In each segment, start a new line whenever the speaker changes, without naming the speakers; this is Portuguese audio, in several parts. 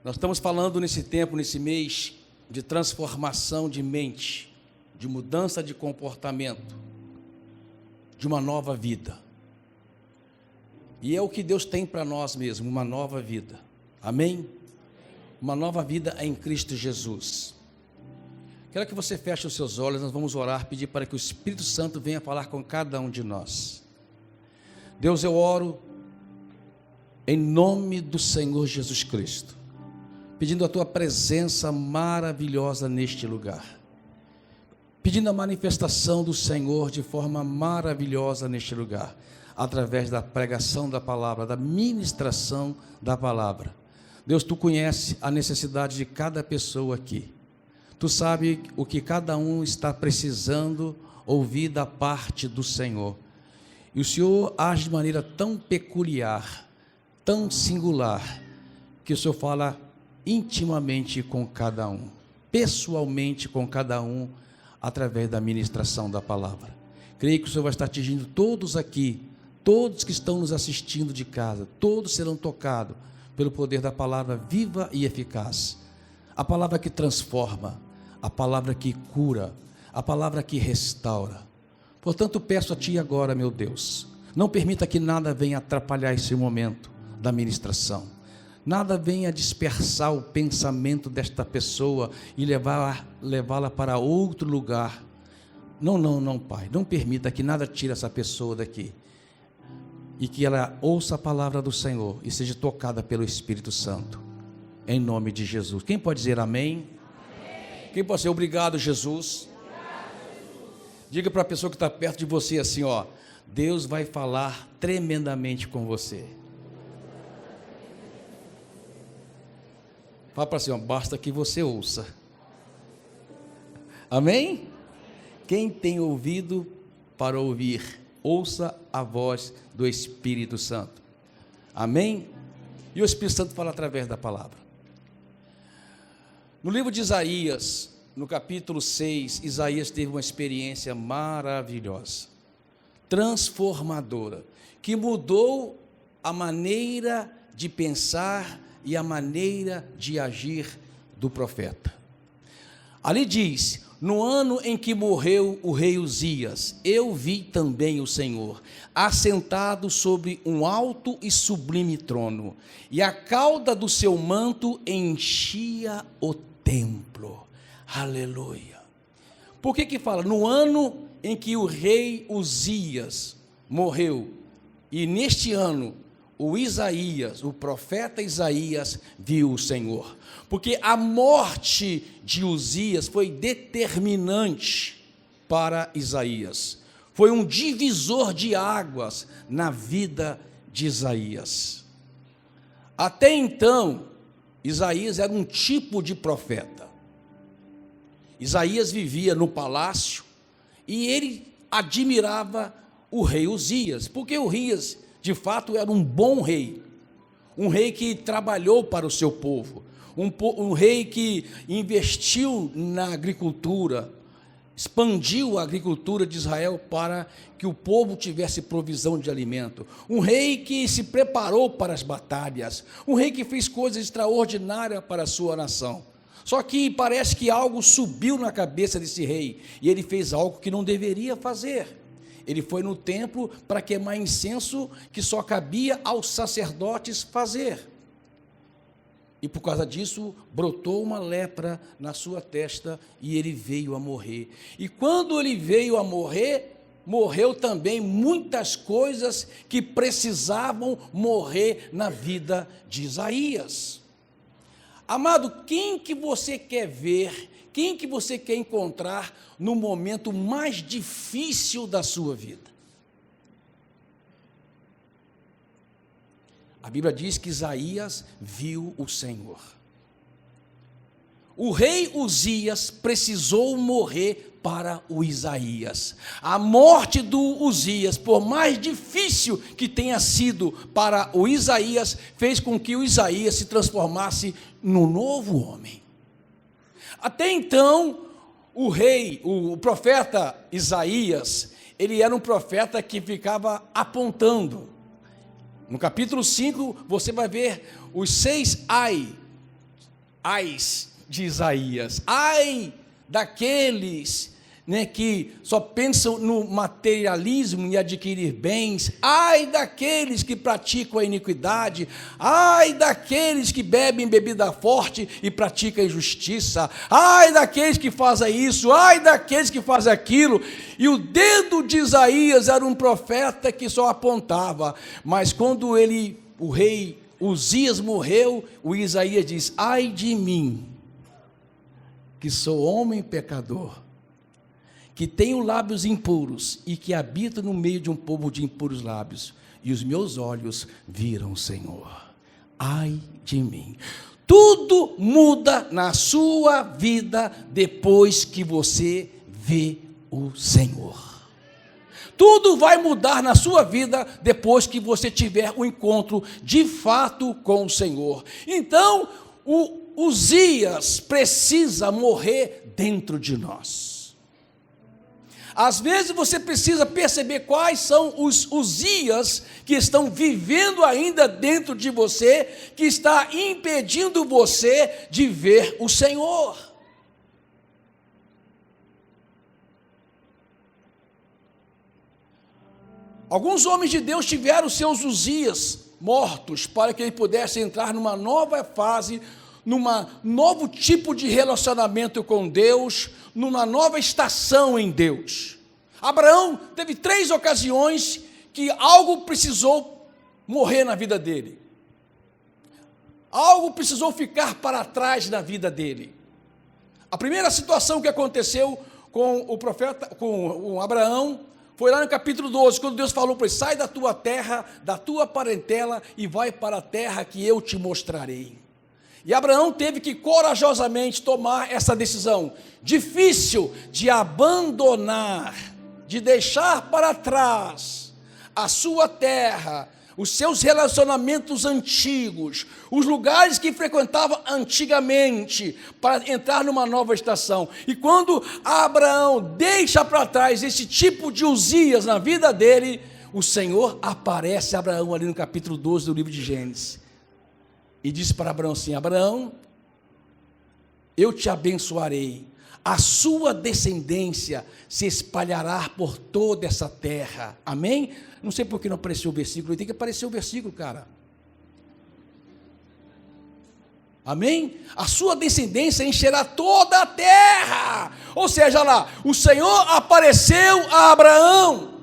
Nós estamos falando nesse tempo, nesse mês, de transformação de mente, de mudança de comportamento, de uma nova vida. E é o que Deus tem para nós mesmo, uma nova vida. Amém? Uma nova vida em Cristo Jesus. Quero que você feche os seus olhos, nós vamos orar, pedir para que o Espírito Santo venha falar com cada um de nós. Deus, eu oro em nome do Senhor Jesus Cristo, pedindo a Tua presença maravilhosa neste lugar, pedindo a manifestação do Senhor de forma maravilhosa neste lugar, através da pregação da palavra, da ministração da palavra. Deus, Tu conhece a necessidade de cada pessoa aqui, Tu sabe o que cada um está precisando ouvir da parte do Senhor, e o Senhor age de maneira tão peculiar, tão singular, que o Senhor fala intimamente com cada um, pessoalmente com cada um, através da ministração da palavra. Creio que o Senhor vai estar atingindo todos aqui, todos que estão nos assistindo de casa, todos serão tocados pelo poder da palavra viva e eficaz, a palavra que transforma, a palavra que cura, a palavra que restaura. Portanto, peço a Ti agora, meu Deus, não permita que nada venha atrapalhar esse momento da ministração, nada venha dispersar o pensamento desta pessoa e levá-la para outro lugar. Não, Pai, não permita que nada tire essa pessoa daqui, e que ela ouça a palavra do Senhor e seja tocada pelo Espírito Santo, em nome de Jesus. Quem pode dizer amém? Amém. Quem pode dizer obrigado, Jesus? Diga para a pessoa que está perto de você assim, ó: Deus vai falar tremendamente com você. Fala para assim, ó: basta que você ouça. Amém? Quem tem ouvido para ouvir, ouça a voz do Espírito Santo. Amém? E o Espírito Santo fala através da palavra. No livro de Isaías, no capítulo 6, Isaías teve uma experiência maravilhosa, transformadora, que mudou a maneira de pensar e a maneira de agir do profeta. Ali diz: no ano em que morreu o rei Uzias, eu vi também o Senhor, assentado sobre um alto e sublime trono, e a cauda do seu manto enchia o templo. Aleluia. Por que fala? No ano em que o rei Uzias morreu, e neste ano, o profeta Isaías viu o Senhor, porque a morte de Uzias foi determinante para Isaías, foi um divisor de águas na vida de Isaías. Até então, Isaías era um tipo de profeta. Isaías vivia no palácio e ele admirava o rei Uzias, porque Uzias, de fato, era um bom rei, um rei que trabalhou para o seu povo, um rei que investiu na agricultura, expandiu a agricultura de Israel para que o povo tivesse provisão de alimento, um rei que se preparou para as batalhas, um rei que fez coisas extraordinárias para a sua nação. Só que parece que algo subiu na cabeça desse rei, e ele fez algo que não deveria fazer. Ele foi no templo para queimar incenso que só cabia aos sacerdotes fazer. E por causa disso, brotou uma lepra na sua testa e ele veio a morrer. E quando ele veio a morrer, morreu também muitas coisas que precisavam morrer na vida de Isaías. Amado, quem que você quer ver, quem que você quer encontrar no momento mais difícil da sua vida? A Bíblia diz que Isaías viu o Senhor. O rei Uzias precisou morrer para o Isaías. A morte do Uzias, por mais difícil que tenha sido para o Isaías, fez com que o Isaías se transformasse num novo homem. Até então, o profeta Isaías, ele era um profeta que ficava apontando. No capítulo 5, você vai ver os 6 ai ais de Isaías, ai daqueles, que só pensam no materialismo e adquirir bens, ai daqueles que praticam a iniquidade, ai daqueles que bebem bebida forte e praticam a injustiça, ai daqueles que fazem isso, ai daqueles que fazem aquilo. E o dedo de Isaías era um profeta que só apontava, mas quando o rei Uzias morreu, o Isaías diz: ai de mim, que sou homem pecador, que tenho lábios impuros e que habito no meio de um povo de impuros lábios, e os meus olhos viram o Senhor. Ai de mim. Tudo muda na sua vida depois que você vê o Senhor. Tudo vai mudar na sua vida depois que você tiver um encontro de fato com o Senhor. Então, o Uzias precisa morrer dentro de nós. Às vezes você precisa perceber quais são os Uzias que estão vivendo ainda dentro de você, que está impedindo você de ver o Senhor. Alguns homens de Deus tiveram seus Uzias mortos para que ele pudesse entrar numa nova fase, num novo tipo de relacionamento com Deus, numa nova estação em Deus. Abraão teve 3 ocasiões que algo precisou morrer na vida dele. Algo precisou ficar para trás na vida dele. A primeira situação que aconteceu com o profeta, com Abraão, foi lá no capítulo 12, quando Deus falou para ele: sai da tua terra, da tua parentela e vai para a terra que eu te mostrarei. E Abraão teve que corajosamente tomar essa decisão difícil de abandonar, de deixar para trás a sua terra, os seus relacionamentos antigos, os lugares que frequentava antigamente, para entrar numa nova estação. E quando Abraão deixa para trás esse tipo de Uzias na vida dele, o Senhor aparece a Abraão ali no capítulo 12 do livro de Gênesis, e disse para Abraão assim: Abraão, eu te abençoarei, a sua descendência se espalhará por toda essa terra. Amém? Não sei por que não apareceu o versículo, tem que aparecer o versículo, cara. Amém? A sua descendência encherá toda a terra. Ou seja, lá, o Senhor apareceu a Abraão.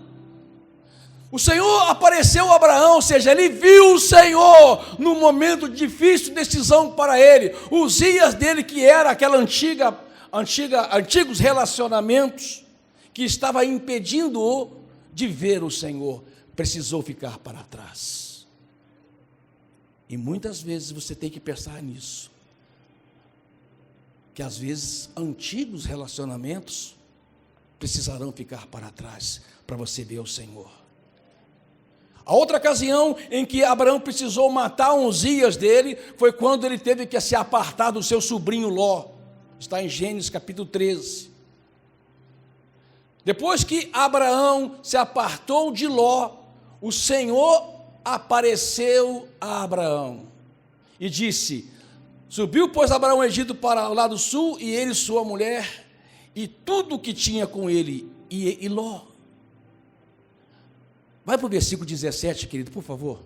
O Senhor apareceu a Abraão, ou seja, ele viu o Senhor num momento de difícil decisão para ele. Os dias dele, que era aquela antigos relacionamentos que estava impedindo-o de ver o Senhor, precisou ficar para trás. E muitas vezes você tem que pensar nisso, que às vezes antigos relacionamentos precisarão ficar para trás para você ver o Senhor. A outra ocasião em que Abraão precisou matar Uzias dele foi quando ele teve que se apartar do seu sobrinho Ló. Está em Gênesis capítulo 13. Depois que Abraão se apartou de Ló, o Senhor apareceu a Abraão e disse: subiu, pois, Abraão ao Egito para o lado sul, e ele, sua mulher, e tudo o que tinha com ele, e Ló. Vai para o versículo 17, querido, por favor.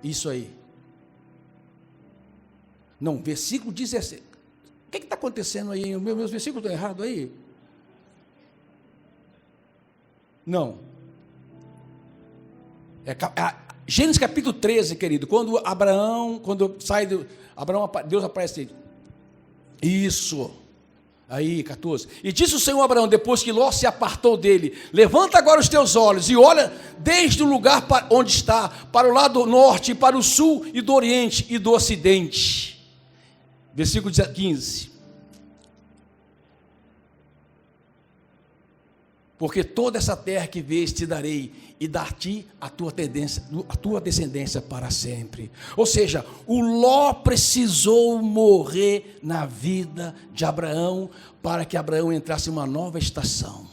Isso aí. Não, versículo 17. O que está acontecendo aí? Meus versículos estão errados aí? Não. Gênesis capítulo 13, querido. Quando Deus aparece. Isso. Aí, 14. E disse o Senhor a Abraão, depois que Ló se apartou dele: levanta agora os teus olhos e olha desde o lugar onde está, para o lado norte, para o sul e do oriente e do ocidente. Versículo 15. Porque toda essa terra que vês te darei, e dar-te a tua descendência para sempre. Ou seja, o Ló precisou morrer na vida de Abraão, para que Abraão entrasse em uma nova estação.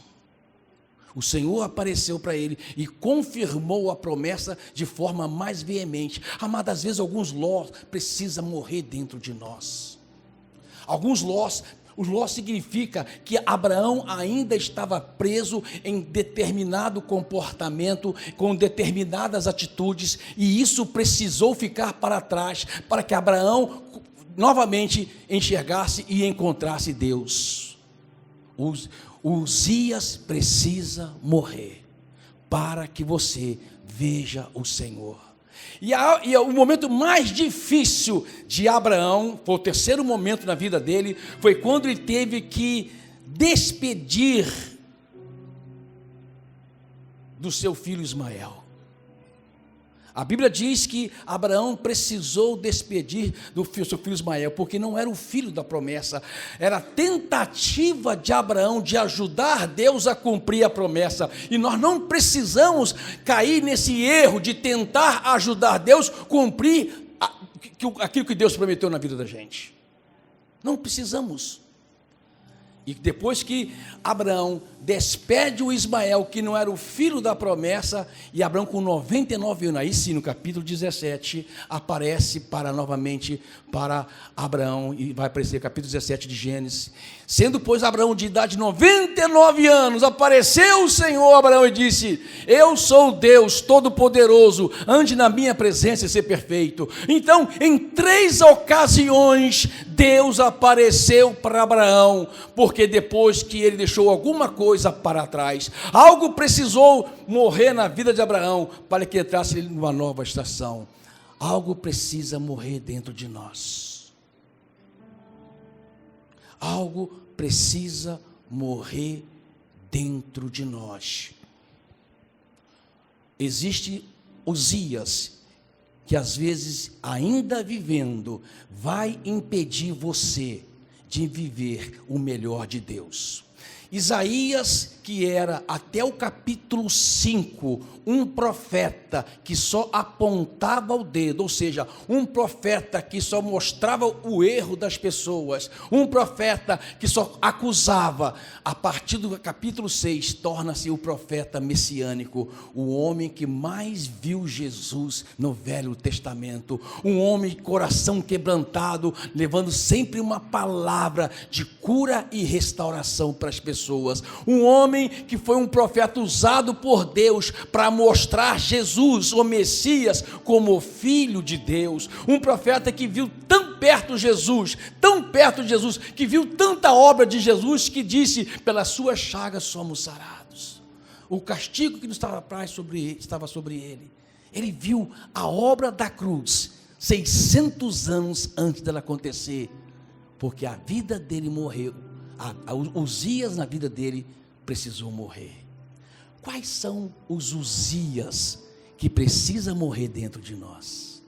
O Senhor apareceu para ele e confirmou a promessa de forma mais veemente. Amado, às vezes alguns lós precisam morrer dentro de nós. Alguns lós, o ló significa que Abraão ainda estava preso em determinado comportamento, com determinadas atitudes, e isso precisou ficar para trás, para que Abraão novamente enxergasse e encontrasse Deus. Uzias precisa morrer para que você veja o Senhor. E o momento mais difícil de Abraão, foi o terceiro momento na vida dele, foi quando ele teve que despedir do seu filho Ismael. A Bíblia diz que Abraão precisou despedir do seu filho Ismael, porque não era o filho da promessa, era a tentativa de Abraão de ajudar Deus a cumprir a promessa, e nós não precisamos cair nesse erro de tentar ajudar Deus a cumprir aquilo que Deus prometeu na vida da gente. Não precisamos. E depois que Abraão despede o Ismael, que não era o filho da promessa, e Abraão com 99 anos, aí sim no capítulo 17, aparece novamente para Abraão, e vai aparecer capítulo 17 de Gênesis. Sendo, pois, Abraão de idade de 99 anos, apareceu o Senhor a Abraão e disse: eu sou Deus Todo-Poderoso, ande na minha presença e ser perfeito. Então, em 3 ocasiões, Deus apareceu para Abraão, porque depois que ele deixou alguma coisa para trás, algo precisou morrer na vida de Abraão, para que entrasse numa nova estação. Algo precisa morrer dentro de nós. Algo precisa morrer dentro de nós. Existe Uzias, que às vezes, ainda vivendo, vai impedir você de viver o melhor de Deus. Isaías, que era até o capítulo 5, um profeta que só apontava o dedo, ou seja, um profeta que só mostrava o erro das pessoas, um profeta que só acusava. A partir do capítulo 6, torna-se o profeta messiânico, o homem que mais viu Jesus no Velho Testamento, um homem de coração quebrantado, levando sempre uma palavra de cura e restauração para as pessoas, um homem que foi um profeta usado por Deus para mostrar Jesus, o Messias, como filho de Deus, um profeta que viu tão perto de Jesus, que viu tanta obra de Jesus, que disse: pelas suas chagas somos sarados. O castigo que nos estava sobre ele, ele viu a obra da cruz 600 anos antes dela acontecer, porque a vida dele morreu, Uzias na vida dele precisou morrer. Quais são os Uzias que precisa morrer dentro de nós?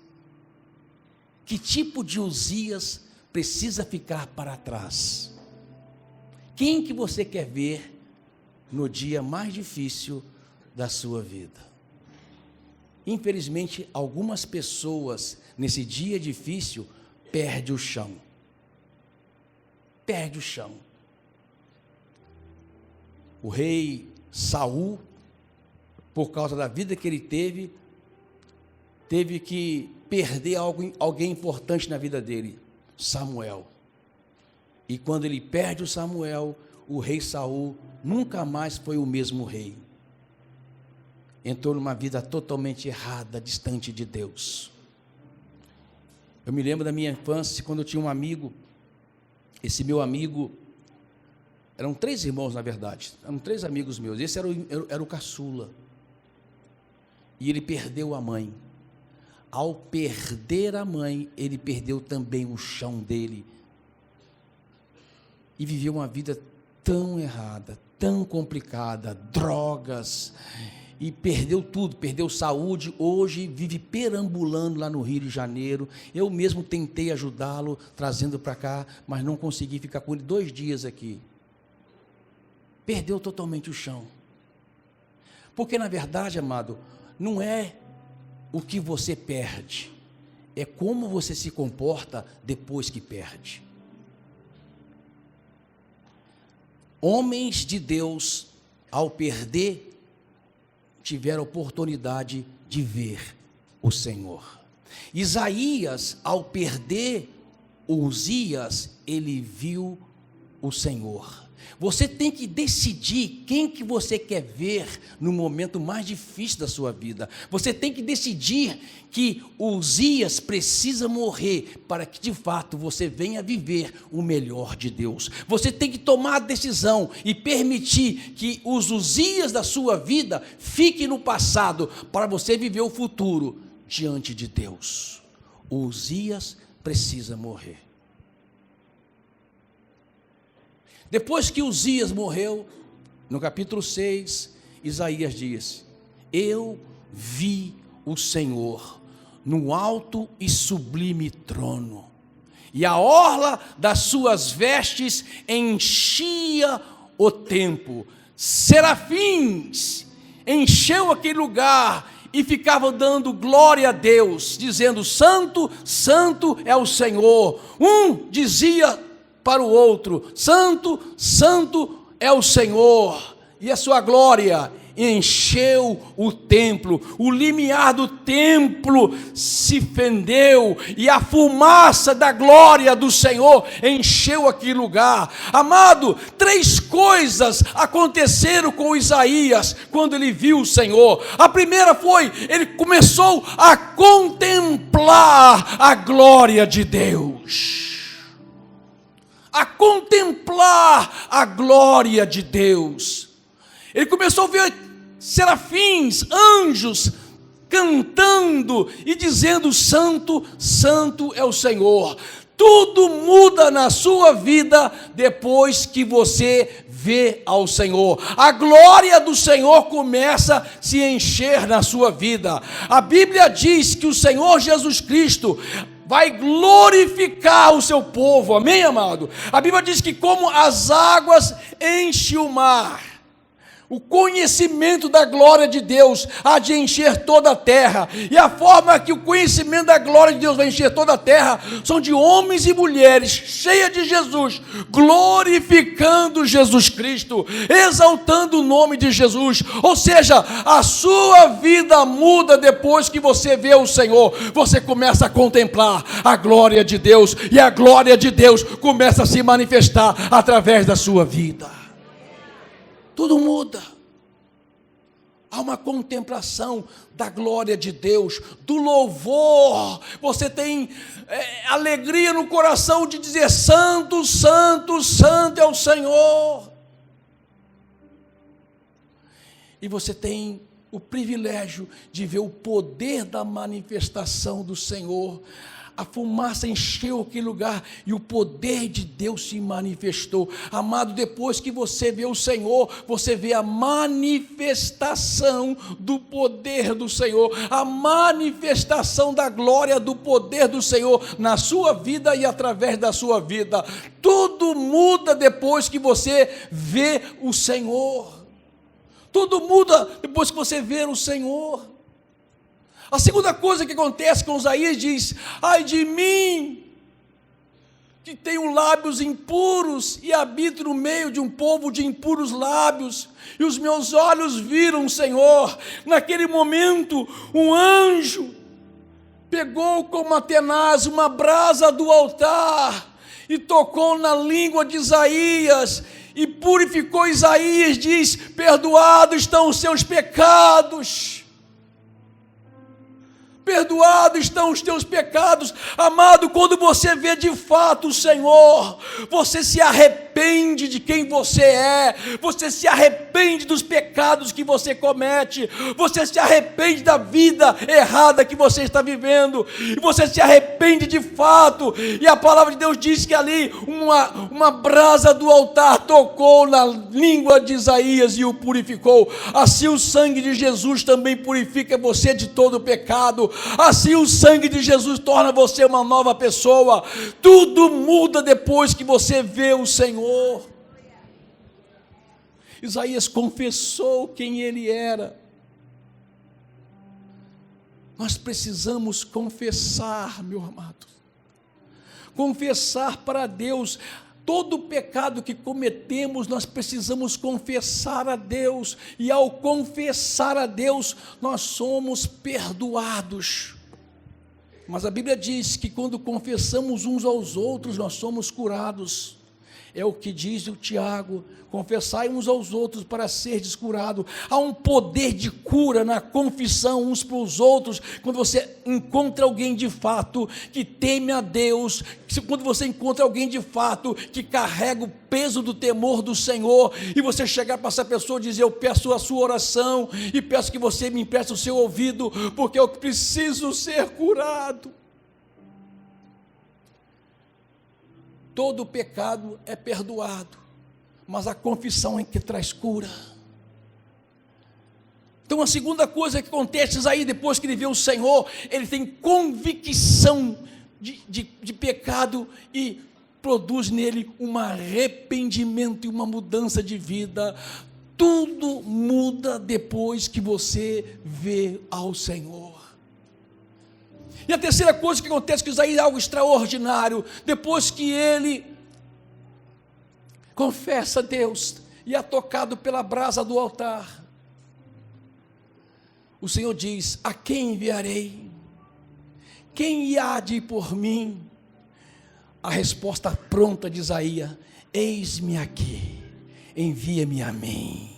Que tipo de Uzias precisa ficar para trás? Quem que você quer ver no dia mais difícil da sua vida? Infelizmente, algumas pessoas nesse dia difícil perdem o chão. Perde o chão. O rei Saul, por causa da vida que ele teve que perder alguém importante na vida dele, Samuel. E quando ele perde o Samuel, o rei Saul nunca mais foi o mesmo rei. Entrou numa vida totalmente errada, distante de Deus. Eu me lembro da minha infância, quando eu tinha um amigo. Esse meu amigo, eram 3 irmãos na verdade, eram 3 amigos meus, esse era o caçula, e ele perdeu a mãe. Ao perder a mãe, ele perdeu também o chão dele, e viveu uma vida tão errada, tão complicada, drogas, e perdeu tudo, perdeu saúde. Hoje vive perambulando lá no Rio de Janeiro. Eu mesmo tentei ajudá-lo, trazendo para cá, mas não consegui ficar com ele 2 dias aqui. Perdeu totalmente o chão. Porque na verdade, amado, não é o que você perde, é como você se comporta depois que perde. Homens de Deus ao perder, tiveram a oportunidade de ver o Senhor. Isaías, ao perder Uzias, ele viu o Senhor. Você tem que decidir quem que você quer ver no momento mais difícil da sua vida. Você tem que decidir que Uzias precisa morrer para que de fato você venha viver o melhor de Deus. Você tem que tomar a decisão e permitir que os Uzias da sua vida fiquem no passado para você viver o futuro diante de Deus. Uzias precisa morrer. Depois que Uzias morreu, no capítulo 6, Isaías diz: eu vi o Senhor no alto e sublime trono, e a orla das suas vestes enchia o templo. Serafins encheu aquele lugar e ficavam dando glória a Deus, dizendo: santo, santo é o Senhor. Um dizia para o outro: santo, santo é o Senhor, e a sua glória encheu o templo. O limiar do templo se fendeu, e a fumaça da glória do Senhor encheu aquele lugar. Amado, 3 coisas aconteceram com Isaías quando ele viu o Senhor. A primeira foi, ele começou a contemplar a glória de Deus. A contemplar a glória de Deus. Ele começou a ver serafins, anjos, cantando e dizendo: santo, santo é o Senhor. Tudo muda na sua vida depois que você vê ao Senhor. A glória do Senhor começa a se encher na sua vida. A Bíblia diz que o Senhor Jesus Cristo vai glorificar o seu povo, amém, amado? A Bíblia diz que como as águas enchem o mar, o conhecimento da glória de Deus há de encher toda a terra, e a forma que o conhecimento da glória de Deus vai encher toda a terra, são de homens e mulheres, cheias de Jesus, glorificando Jesus Cristo, exaltando o nome de Jesus. Ou seja, a sua vida muda depois que você vê o Senhor. Você começa a contemplar a glória de Deus, e a glória de Deus começa a se manifestar através da sua vida. Tudo muda. Há uma contemplação da glória de Deus, do louvor. Você tem alegria no coração de dizer: santo, santo, santo é o Senhor. E você tem o privilégio de ver o poder da manifestação do Senhor. A fumaça encheu aquele lugar e o poder de Deus se manifestou. Amado, depois que você vê o Senhor, você vê a manifestação do poder do Senhor, a manifestação da glória do poder do Senhor na sua vida e através da sua vida. Tudo muda depois que você vê o Senhor. Tudo muda depois que você vê o Senhor. A segunda coisa que acontece com Isaías diz: ai de mim, que tenho lábios impuros e habito no meio de um povo de impuros lábios, e os meus olhos viram o Senhor. Naquele momento, um anjo pegou com uma tenaz uma brasa do altar e tocou na língua de Isaías e purificou Isaías. Diz: perdoados estão os seus pecados. Perdoados estão os teus pecados. Amado, quando você vê de fato o Senhor, você se arrepende de quem você é, você se arrepende dos pecados que você comete, você se arrepende da vida errada que você está vivendo, e você se arrepende de fato. E a palavra de Deus diz que ali uma brasa do altar tocou na língua de Isaías e o purificou. Assim o sangue de Jesus também purifica você de todo o pecado. Assim o sangue de Jesus torna você uma nova pessoa. Tudo muda depois que você vê o Senhor. Isaías confessou quem ele era. Nós precisamos confessar, meu amado. Confessar para Deus. Todo pecado que cometemos, nós precisamos confessar a Deus, e ao confessar a Deus, nós somos perdoados. Mas a Bíblia diz que quando confessamos uns aos outros, nós somos curados. É o que diz o Tiago: confessai uns aos outros para serdes curados. Há um poder de cura na confissão uns para os outros. Quando você encontra alguém de fato que teme a Deus, quando você encontra alguém de fato que carrega o peso do temor do Senhor, e você chegar para essa pessoa e dizer: eu peço a sua oração, e peço que você me empreste o seu ouvido, porque eu preciso ser curado. Todo pecado é perdoado, mas a confissão é que traz cura. Então a segunda coisa que acontece, Isaías, depois que ele vê o Senhor, ele tem convicção de pecado, e produz nele um arrependimento e uma mudança de vida. Tudo muda depois que você vê ao Senhor. E a terceira coisa que acontece com Isaías é algo extraordinário. Depois que ele confessa a Deus e é tocado pela brasa do altar, o Senhor diz: a quem enviarei? Quem há de ir por mim? A resposta pronta de Isaías: eis-me aqui, envia-me a mim.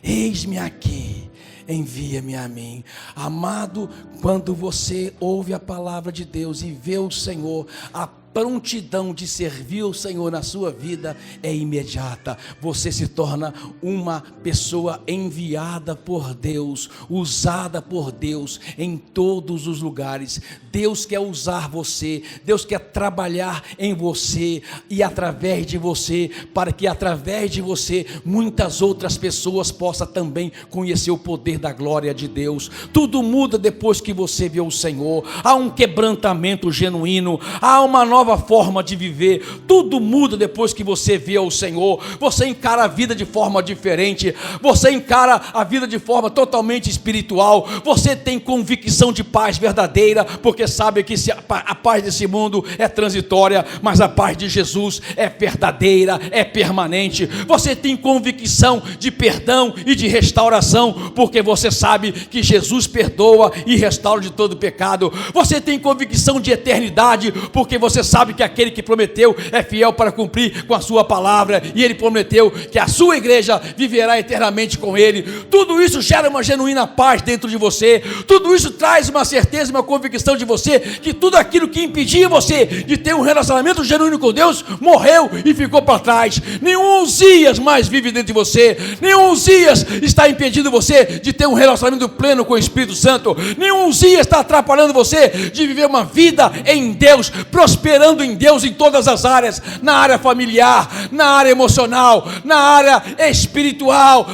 Eis-me aqui, envia-me a mim. Amado, quando você ouve a palavra de Deus e vê o Senhor, a prontidão de servir o Senhor na sua vida é imediata. Você se torna uma pessoa enviada por Deus, usada por Deus em todos os lugares. Deus quer usar você, Deus quer trabalhar em você e através de você, para que através de você muitas outras pessoas possam também conhecer o poder da glória de Deus. Tudo muda depois que você vê o Senhor. Há um quebrantamento genuíno, há uma nova forma de viver. Tudo muda depois que você vê o Senhor. Você encara a vida de forma diferente, você encara a vida de forma totalmente espiritual. Você tem convicção de paz verdadeira, porque sabe que a paz desse mundo é transitória, mas a paz de Jesus é verdadeira, é permanente. Você tem convicção de perdão e de restauração, porque você sabe que Jesus perdoa e restaura de todo pecado. Você tem convicção de eternidade, porque você sabe que aquele que prometeu é fiel para cumprir com a sua palavra, e ele prometeu que a sua igreja viverá eternamente com ele. Tudo isso gera uma genuína paz dentro de você. Tudo isso traz uma certeza, uma convicção de você, que tudo aquilo que impedia você de ter um relacionamento genuíno com Deus, morreu e ficou para trás. Nenhum Uzias mais vive dentro de você. Nenhum Uzias está impedindo você de ter um relacionamento pleno com o Espírito Santo. Nenhum Uzias está atrapalhando você de viver uma vida em Deus, prosperando em Deus em todas as áreas, na área familiar, na área emocional, na área espiritual.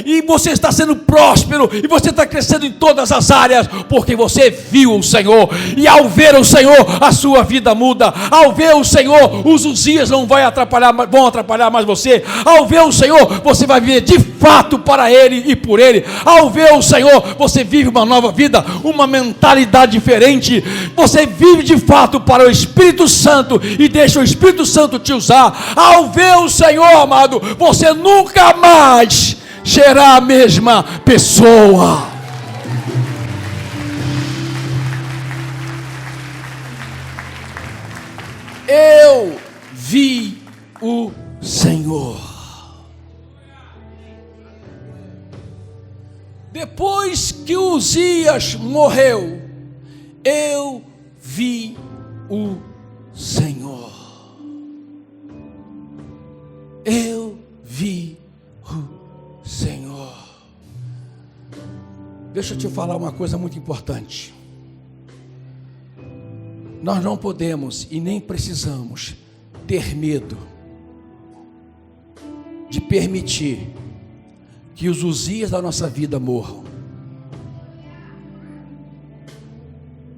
E você está sendo próspero, e você está crescendo em todas as áreas, porque você viu o Senhor, e ao ver o Senhor, a sua vida muda. Ao ver o Senhor, os Uzias não vão atrapalhar mais você. Ao ver o Senhor, você vai viver de fato para Ele e por Ele. Ao ver o Senhor, você vive uma nova vida, uma mentalidade diferente. Você vive de fato para o Espírito Santo e deixa o Espírito Santo te usar. Ao ver o Senhor, amado, você nunca mais será a mesma pessoa. Eu vi o Senhor. Depois que Uzias morreu, eu vi o Senhor. Eu vi o Senhor. Deixa eu te falar uma coisa muito importante. Nós não podemos e nem precisamos ter medo de permitir que os Uzias da nossa vida morram.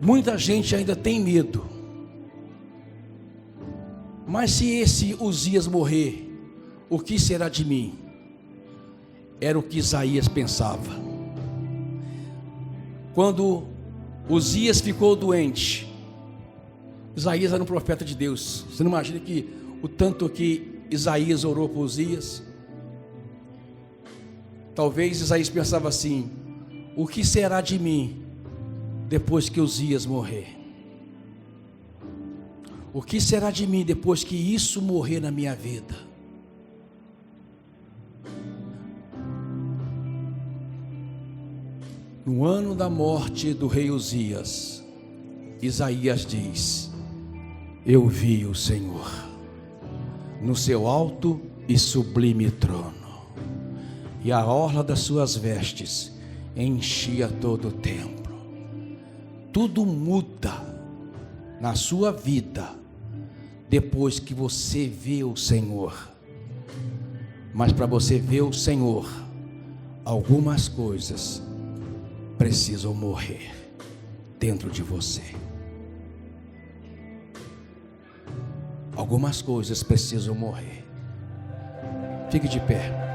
Muita gente ainda tem medo. Mas se esse Uzias morrer, o que será de mim? Era o que Isaías pensava. Quando Uzias ficou doente, Isaías era um profeta de Deus. Você não imagina que o tanto que Isaías orou por Uzias. Talvez Isaías pensava assim: o que será de mim depois que Uzias morrer? O que será de mim depois que isso morrer na minha vida? No ano da morte do rei Uzias, Isaías diz: eu vi o Senhor no seu alto e sublime trono, e a orla das suas vestes enchia todo o templo. Tudo muda na sua vida depois que você vê o Senhor. Mas para você ver o Senhor, algumas coisas precisam morrer dentro de você. Algumas coisas precisam morrer. Fique de pé.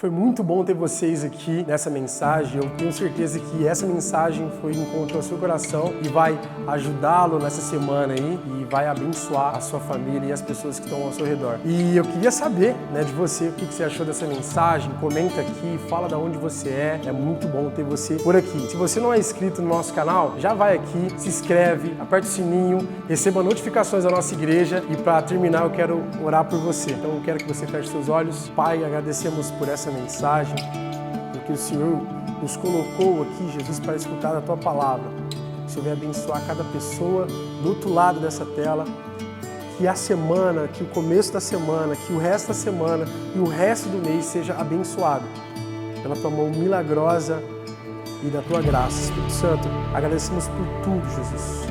Foi muito bom ter vocês aqui nessa mensagem. Eu tenho certeza que essa mensagem encontrou seu coração e vai ajudá-lo nessa semana aí e vai abençoar a sua família e as pessoas que estão ao seu redor. E eu queria saber, de você, o que você achou dessa mensagem. Comenta aqui, fala de onde você é. É muito bom ter você por aqui. Se você não é inscrito no nosso canal, já vai aqui, se inscreve, aperta o sininho, receba notificações da nossa igreja. E para terminar, eu quero orar por você. Então eu quero que você feche seus olhos. Pai, agradecemos por essa mensagem, porque o Senhor nos colocou aqui, Jesus, para escutar a Tua palavra. O Senhor vai abençoar cada pessoa do outro lado dessa tela, que a semana, que o começo da semana, que o resto da semana e o resto do mês seja abençoado pela Tua mão milagrosa e da Tua graça. Espírito Santo, agradecemos por tudo, Jesus.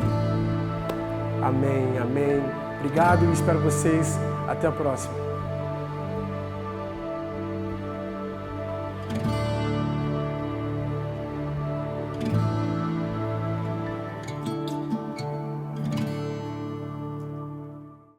Amém, amém. Obrigado e espero vocês. Até a próxima.